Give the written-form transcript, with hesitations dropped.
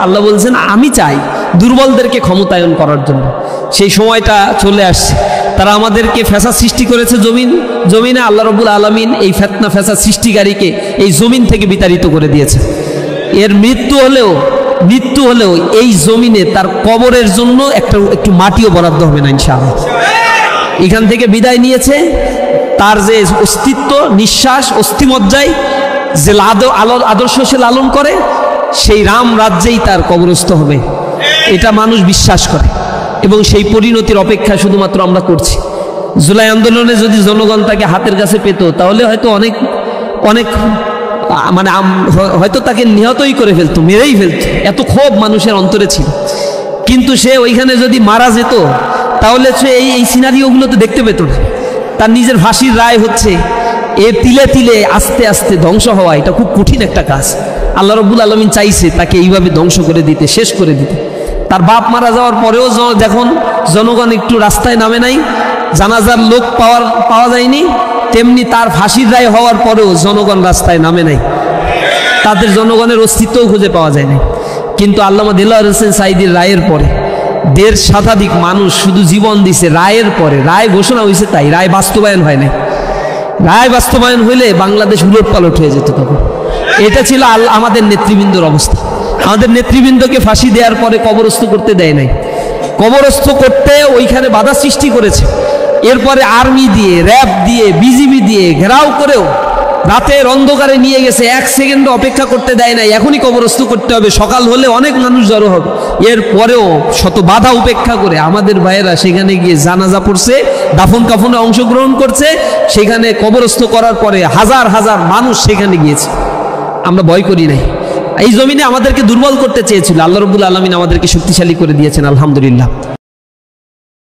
আল্লাহ বলছেন আমি চাই দুর্বলদেরকে ক্ষমতায়ন করার জন্য। সেই সময়টা চলে আসছে। তারা আমাদেরকে ফ্যাসাদ সৃষ্টি করেছে জমিনে। আল্লাহ রাব্বুল আলামিন এই ফিতনা ফ্যাসাদ সৃষ্টিকারীকে এই জমিন থেকে বিতাড়িত করে দিয়েছে। এর মৃত্যু হলেও এই জমিনে তার কবরের জন্য একটু মাটিও বরাদ্দ হবে না ইনশাআল্লাহ। এখান থেকে বিদায় নিয়েছে, তার যে অস্তিত্ব, নিঃশ্বাস, অস্থিমজ্জায় যে আদর্শ সে লালন করে, সেই রাম রাজ্যেই তার কবরস্থ হবে, এটা মানুষ বিশ্বাস করে এবং সেই পরিণতির অপেক্ষা শুধুমাত্র আমরা করছি। জুলাই আন্দোলনে যদি জনগণ তাকে হাতের কাছে পেত তাহলে হয়তো অনেক মানে হয়তো তাকে নিহতই করে ফেলতো, মেরেই ফেলতো, এত ক্ষোভ মানুষের অন্তরে ছিল। কিন্তু সে ওইখানে যদি মারা যেত তাহলে সে এই সিনারিওগুলো তো দেখতে পেত না। তার নিজের ফাঁসির রায় হচ্ছে, এর তিলে তিলে আস্তে আস্তে ধ্বংস হওয়া, এটা খুব কঠিন একটা কাজ। আল্লাহ রাব্বুল আলামিন চাইছে তাকে এইভাবে ধ্বংস করে দিতে, শেষ করে দিতে। তার বাপ মারা যাওয়ার পরেও যখন জনগণ একটু রাস্তায় নামে নাই, জানাজার লোক পাওয়া যায়নি, তেমনি তার ফাঁসির রায় হওয়ার পরেও জনগণ রাস্তায় নামে নাই, তাদের জনগণের অস্তিত্বও খুঁজে পাওয়া যায় না। কিন্তু আল্লামা দেলোয়ার হোসেন সাঈদীর রায়ের পরে 1.5 শতাধিক মানুষ শুধু জীবন দিছে। রায়ের পরে রায় ঘোষণা হয়েছে, তাই রায় বাস্তবায়ন হয় না। রায় বাস্তবায়ন হইলে বাংলাদেশ উলটপালট হয়ে যেত তখন। এটা ছিল আমাদের নেতৃবৃন্দর অবস্থা। আমাদের নেতৃবৃন্দকে ফাঁসি দেওয়ার পরে কবরস্থ করতে দেয় নাই, কবরস্থ করতে ওইখানে বাধা সৃষ্টি করেছে। এরপরে আর্মি দিয়ে, র্যাব দিয়ে, বিজিবি দিয়ে ঘেরাও করেও রাতের অন্ধকারে নিয়ে গেছে, 1 সেকেন্ড অপেক্ষা করতে দেয় নাই, এখনই কবরস্থ করতে হবে, সকাল হলে অনেক মানুষ জড়ো হবে। এরপরেও শত বাধা উপেক্ষা করে আমাদের ভাইয়েরা সেখানে গিয়ে জানাজা পড়ছে, দাফন কাফনে অংশগ্রহণ করছে। সেখানে কবরস্থ করার পরে হাজার হাজার মানুষ সেখানে গিয়েছে। আমরা ভয় করি নাই। এই জমিনে আমাদেরকে দুর্বল করতে চেয়েছিল, আল্লাহ রাব্বুল আলামিন আমাদেরকে শক্তিশালী করে দিয়েছেন, আলহামদুলিল্লাহ।